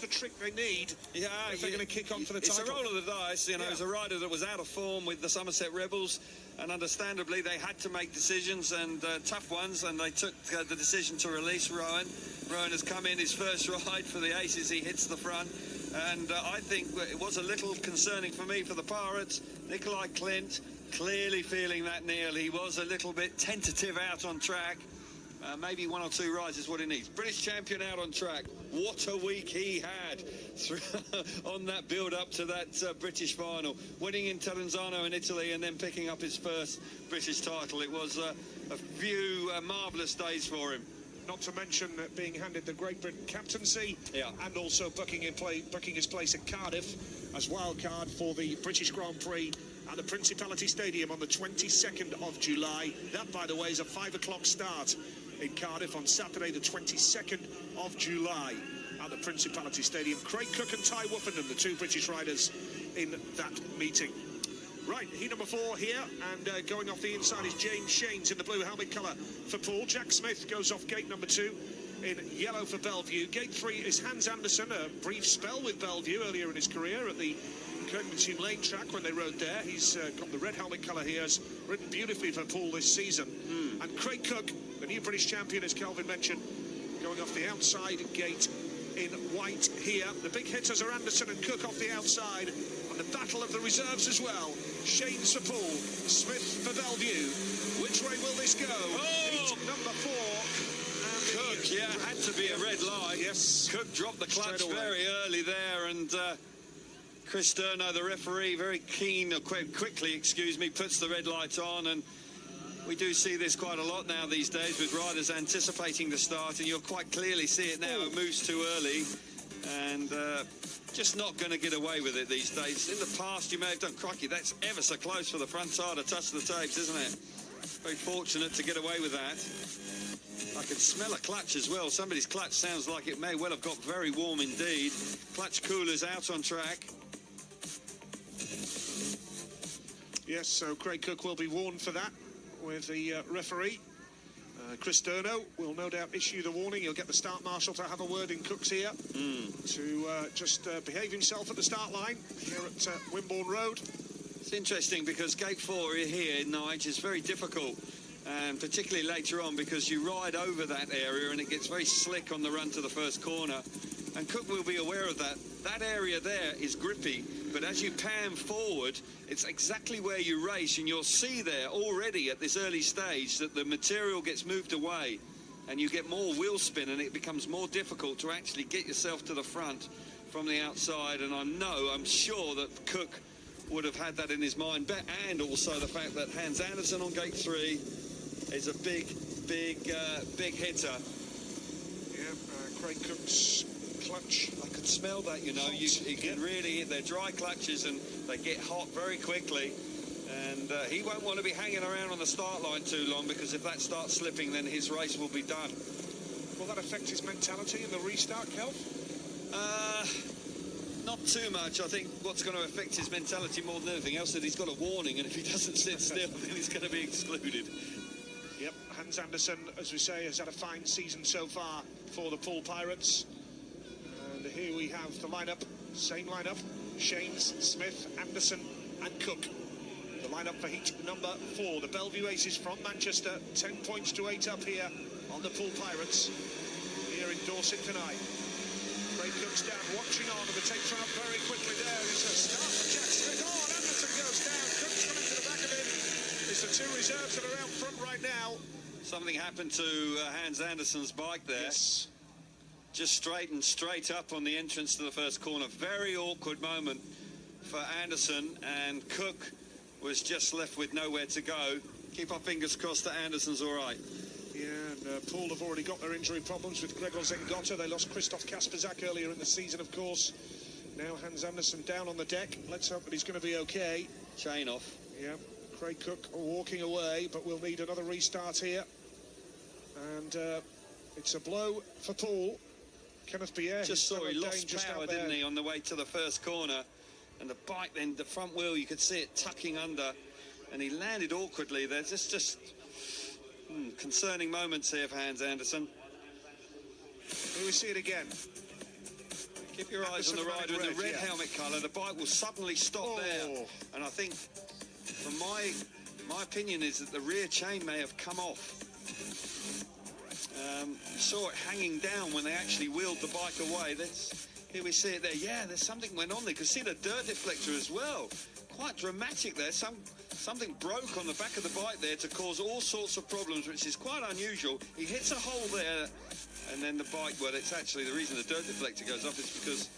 trick they need if they're going to kick on for the title. It's a roll of the dice, you know. As a rider that was out of form with the Somerset Rebels, and understandably they had to make decisions, and tough ones, and they took the decision to release Rowan. Rowan has come in his first ride for the Aces. He hits the front, and I think it was a little concerning for me for the Pirates. Nikolai Clint clearly feeling that nail. He was a little bit tentative out on track. Maybe 1 or 2 rides is what he needs. British champion out on track. What a week he had on that build-up to that British final. Winning in Terenzano in Italy and then picking up his first British title. It was a few marvellous days for him. Not to mention being handed the Great Britain captaincy, and also booking his place at Cardiff as wild card for the British Grand Prix at the Principality Stadium on the 22nd of July. That, by the way, is a 5 o'clock start in Cardiff on Saturday, the 22nd of July at the Principality Stadium. Craig Cook and Ty Woofenden, the 2 British riders in that meeting. Right, heat number 4 here, and going off the inside is James Shanes in the blue helmet colour for Paul. Jack Smith goes off gate number 2 in yellow for Bellevue. Gate 3 is Hans Andersen, a brief spell with Bellevue earlier in his career at the Kirkmanshire Lane track when they rode there. He's got the red helmet colour here, has ridden beautifully for Paul this season. And Craig Cook, the new British champion, as Kelvin mentioned, going off the outside gate in white here. The big hitters are Anderson and Cook off the outside, and the battle of the reserves as well. Shanes for Paul, Smith for Bellevue. Which way will this go? Heat number 4. Cook, had to be a red light. Yes. Cook dropped the clutch very early there, and Chris Sterno, the referee, very keen, quickly, excuse me, puts the red light on. And we do see this quite a lot now these days with riders anticipating the start, and you'll quite clearly see it now. It moves too early, and just not going to get away with it these days. In the past, you may have done, crikey, that's ever so close for the front tire to touch the tapes, isn't it? Very fortunate to get away with that. I can smell a clutch as well. Somebody's clutch sounds like it may well have got very warm indeed. Clutch coolers out on track. Yes, so Craig Cook will be warned for that with the referee. Chris Sterno will no doubt issue the warning. He'll get the start marshal to have a word in Cook's ear to just behave himself at the start line here at Wimborne Road. It's interesting because gate 4 here in Nige is very difficult, and particularly later on, because you ride over that area and it gets very slick on the run to the first corner, and Cook will be aware of that. That area there is grippy, but as you pan forward, it's exactly where you race, and you'll see there already at this early stage that the material gets moved away and you get more wheel spin, and it becomes more difficult to actually get yourself to the front from the outside. And I'm sure that Cook would have had that in his mind, and also the fact that Hans Andersen on gate 3 is a big hitter. Yeah, Craig Cook's clutch. I could smell that, you know. You can really, they're dry clutches and they get hot very quickly. And he won't want to be hanging around on the start line too long, because if that starts slipping, then his race will be done. Will that affect his mentality in the restart, Kel? Not too much. I think what's going to affect his mentality more than anything else is that he's got a warning, and if he doesn't sit still, then he's going to be excluded. Yep, Hans Andersen, as we say, has had a fine season so far for the Poole Pirates. And here we have the lineup, same lineup: Shanes, Smith, Anderson and Cook. The lineup for heat number 4. The Bellevue Aces from Manchester, 10 points to 8 up here on the Poole Pirates here in Dorset tonight. Craig Cook's down, watching on, and the takes are up very quickly there. It's a start for Jack Smith. And Anderson goes down. Cook's coming to the back of him. It's the 2 reserves that are out front right now. Something happened to Hans Andersen's bike there. Yes. Just straight up on the entrance to the first corner. Very awkward moment for Andersen, and Cook was just left with nowhere to go. Keep our fingers crossed that Andersen's all right. Yeah, and Poole have already got their injury problems with Gregor Zengotta. They lost Christoph Kasperzak earlier in the season, of course. Now Hans Andersen down on the deck. Let's hope that he's going to be okay. Chain off. Yeah, Craig Cook walking away, but we'll need another restart here. And it's a blow for Poole. Kenneth Pierre just saw he lost power, didn't he, on the way to the first corner, and the bike, then the front wheel, you could see it tucking under, and he landed awkwardly. There's just concerning moments here for Hans Andersen. Here we see it again. Keep your eyes on the rider in the red helmet colour. The bike will suddenly stop there. And I think, from my opinion, is that the rear chain may have come off. Saw it hanging down when they actually wheeled the bike away. Here we see it there. Yeah, there's something went on there. You can see the dirt deflector as well. Quite dramatic there. Something broke on the back of the bike there to cause all sorts of problems, which is quite unusual. He hits a hole there, and then the bike, well, it's actually the reason the dirt deflector goes off is because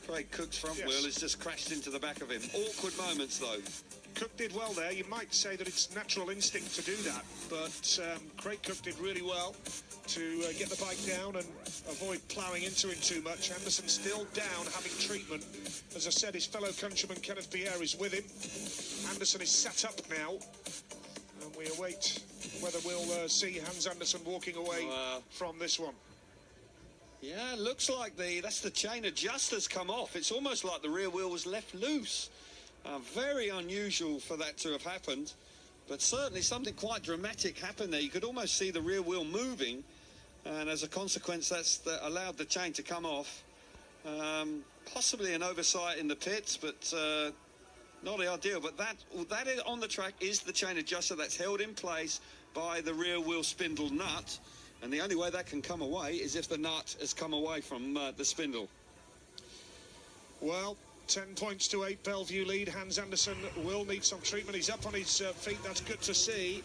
Craig Cook's front wheel has just crashed into the back of him. Awkward moments, though. Cook did well there. You might say that it's natural instinct to do that, but Craig Cook did really well to get the bike down and avoid ploughing into it too much. Anderson still down, having treatment. As I said, his fellow countryman Kenneth Pierre is with him. Anderson is sat up now, and we await whether we'll see Hans Anderson walking away from this one. Yeah, looks like that's the chain adjuster's come off. It's almost like the rear wheel was left loose. Very unusual for that to have happened, but certainly something quite dramatic happened there. You could almost see the rear wheel moving, and as a consequence, that's allowed the chain to come off. Possibly an oversight in the pits, but not ideal. But that is on the track is the chain adjuster that's held in place by the rear wheel spindle nut, and the only way that can come away is if the nut has come away from the spindle. Well, 10 points to 8, Bellevue lead. Hans Anderson will need some treatment. He's up on his feet. That's good to see.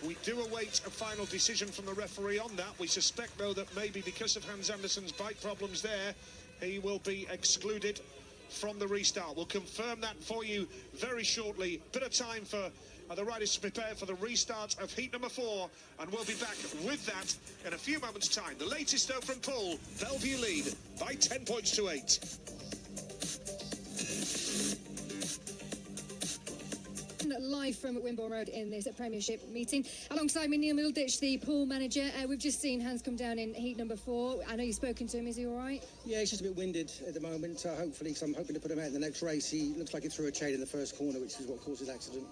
We do await a final decision from the referee on that. We suspect, though, that maybe because of Hans Anderson's bike problems there, he will be excluded from the restart. We'll confirm that for you very shortly. Bit of time for the riders to prepare for the restart of heat number 4, and we'll be back with that in a few moments' time. The latest, though, from Poole, Bellevue lead by 10 points to 8. Live from Wimborne Road in this Premiership meeting. Alongside me, Neil Middleditch, the Poole manager. We've just seen Hans come down in heat number 4. I know you've spoken to him. Is he all right? Yeah, he's just a bit winded at the moment. Hopefully, so I'm hoping to put him out in the next race. He looks like he threw a chain in the first corner, which is what caused his accident.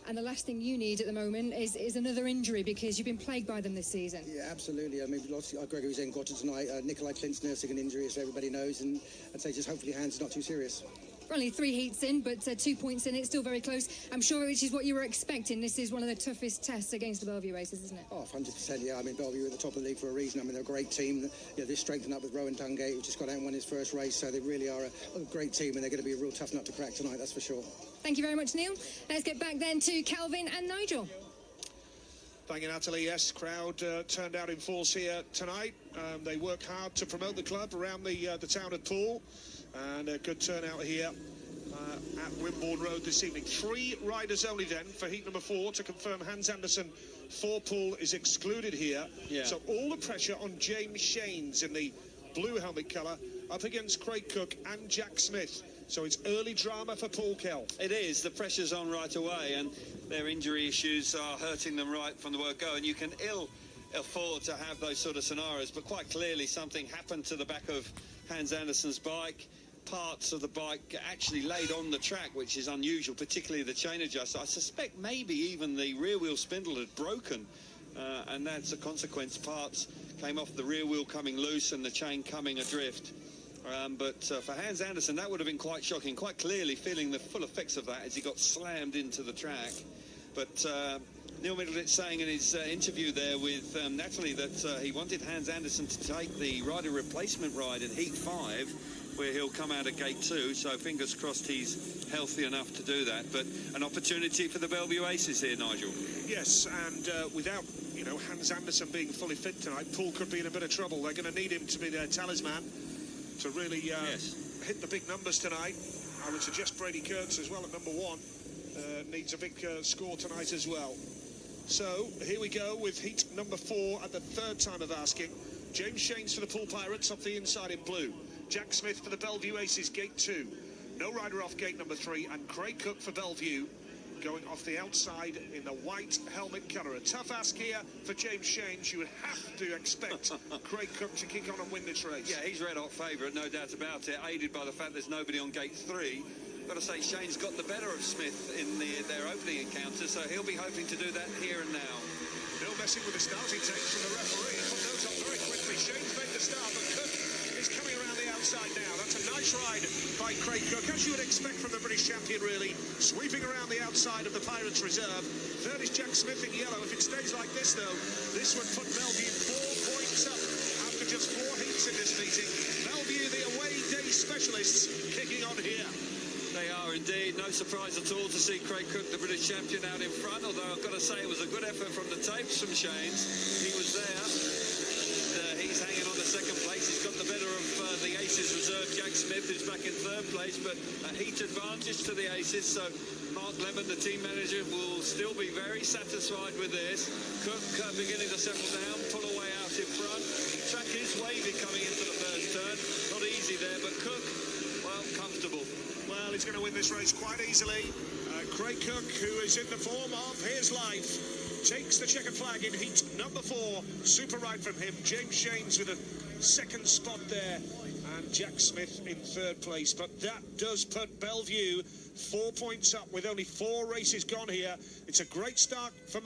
And the last thing you need at the moment is another injury, because you've been plagued by them this season. Yeah, absolutely. I mean, we lost Gregory Zengotta tonight. Nikolai Klint's nursing an injury, as everybody knows, and I'd say just hopefully Hans is not too serious. We're only 3 heats in, but 2 points in. It's still very close. I'm sure, which is what you were expecting. This is one of the toughest tests against the Bellevue races, isn't it? Oh, 100%, yeah. I mean, Bellevue are at the top of the league for a reason. I mean, they're a great team. You know, they're strengthened up with Rowan Dungate, who just got out and won his first race. So they really are a great team, and they're going to be a real tough nut to crack tonight, that's for sure. Thank you very much, Neil. Let's get back then to Calvin and Nigel. Thank you, Natalie. Yes, crowd turned out in force here tonight. They work hard to promote the club around the town of Poole, and a good turnout here at Wimborne Road this evening. 3 riders only then for heat number 4 to confirm Hans Anderson for Poole is excluded here. Yeah. So all the pressure on James Shanes in the blue helmet colour up against Craig Cook and Jack Smith. So it's early drama for Paul Kell. It is. The pressure's on right away, and their injury issues are hurting them right from the word go. And you can ill afford to have those sort of scenarios, but quite clearly something happened to the back of Hans Anderson's bike. Parts of the bike actually laid on the track, which is unusual, particularly the chain adjuster. I suspect maybe even the rear wheel spindle had broken, and that's a consequence. Parts came off the rear wheel coming loose and the chain coming adrift. But for Hans Anderson, that would have been quite shocking, quite clearly feeling the full effects of that as he got slammed into the track. But Neil Middleditch saying in his interview there with Natalie that he wanted Hans Anderson to take the rider replacement ride in Heat 5, where he'll come out of Gate 2, so fingers crossed he's healthy enough to do that. But an opportunity for the Bellevue Aces here, Nigel. Yes, and without, Hans Anderson being fully fit tonight, Poole could be in a bit of trouble. They're going to need him to be their talisman to really hit the big numbers tonight. I would suggest Brady Kurtz as well at number 1. Needs a big score tonight as well. So here we go with heat number 4 at the 3rd time of asking. James Shanes for the Poole Pirates off the inside in blue. Jack Smith for the Bellevue Aces, Gate 2. No rider off Gate number 3, and Craig Cook for Bellevue going off the outside in the white helmet colour. A tough ask here for James Shanes. You would have to expect Craig Cook to kick on and win this race. Yeah, he's red-hot favourite, no doubt about it, aided by the fact there's nobody on Gate 3. Got to say, Shane's got the better of Smith in their opening encounter, so he'll be hoping to do that here and now. No messing with the starting takes from the referee. Put those on very quickly. Shane's made the start, but Cook is coming around the outside now. That's a nice ride by Craic, as you would expect from the British champion, really. Sweeping around the outside of the Pirates Reserve. Third is Jack Smith in yellow. If it stays like this, though, this would put Bellevue 4 points up after just 4 heats in this meeting. Bellevue, the away day specialists, kicking on here. They are indeed. No surprise at all to see Craic Cook, the British champion, out in front, although I've got to say it was a good effort from the tapes from Shanes. He was there. He's hanging on to second place. He's got the better of the Aces reserve, Jack Smith, who's back in third place, but a heat advantage to the Aces, so Mark Lemon, the team manager, will still be very satisfied with this. Cook beginning to settle down, pull away out in front. Track is wavy coming into the first turn. Not easy there, but Cook, well, comfortable. Well, he's going to win this race quite easily. Craic Cook, who is in the form of his life, takes the checkered flag in heat number 4. Super ride from him. James Shanes with a second spot there, and Jack Smith in third place. But that does put Bellevue 4 points up with only 4 races gone here. It's a great start for